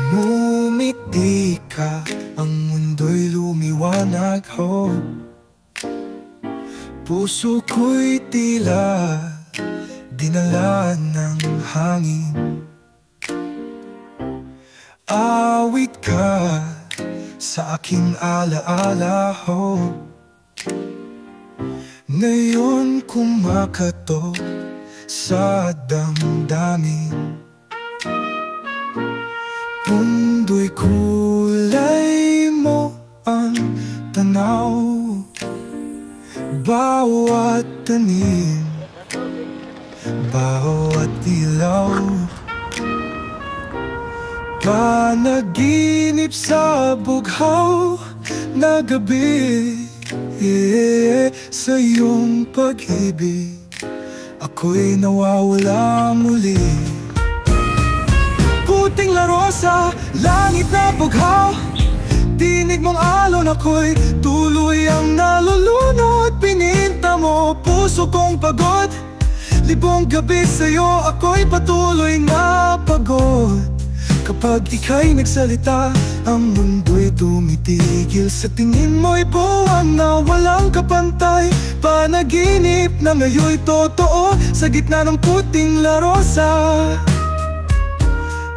Ngumiti ka, ang mundo'y lumiwanag, ho. Puso ko'y tila dinala ng hangin. Awit ka sa aking alaala, ho. Ngayon kumakatok sa damdamin. Mundo'y kulay mo ang tanaw, bawat tanim, bawat ilaw. Panaginip sa bughaw na gabi, sa iyong pag-ibig ako'y nawawala muli. Puting larosa, langit na bughaw, tinig mong alon, ako'y tuloy ang nalulunod. Pininta mo puso kong pagod, libong gabi sa'yo ako'y patuloy na pagod. Kapag ika'y nagsalita, ang mundo'y tumitigil. Sa tingin mo'y buwan na walang kapantay, panaginip na ngayon'y totoo. Sa gitna ng puting larosa,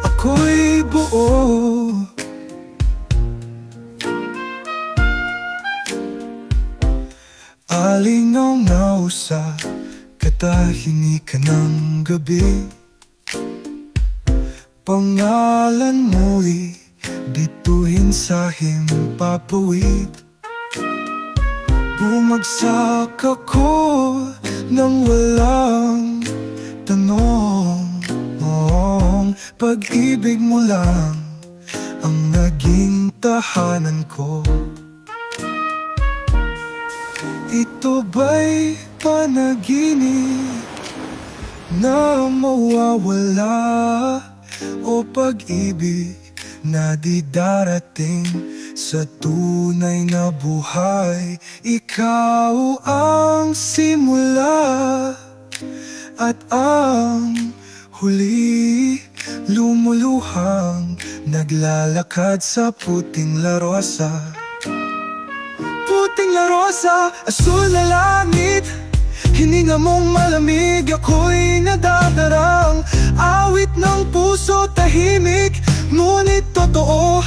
ako'y buo. Alingaw-ngaw sa katahimikan ng gabi, pangalan mo'y bituin sa himpapawid. Bumagsak ako nang walang tanong. Pag-ibig mo lang ang naging tahanan ko. Ito ba'y panaginip na mawawala, o pag-ibig na di darating sa tunay na buhay? Ikaw ang simula at ang huli, lumuluhang naglalakad sa puting larosa. Puting larosa, asul na langit, hininga mong malamig, ako'y nadadarang. Awit ng puso, tahimik, ngunit totoo.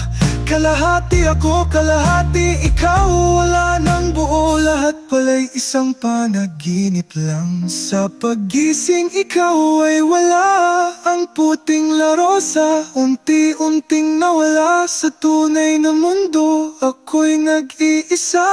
Kalahati ako, kalahati ikaw, wala nang buo. Lahat pala'y isang panaginip lang. Sa paggising ikaw ay wala. Ang puting larosa, unti-unting nawala. Sa tunay na mundo, ako'y nag-iisa.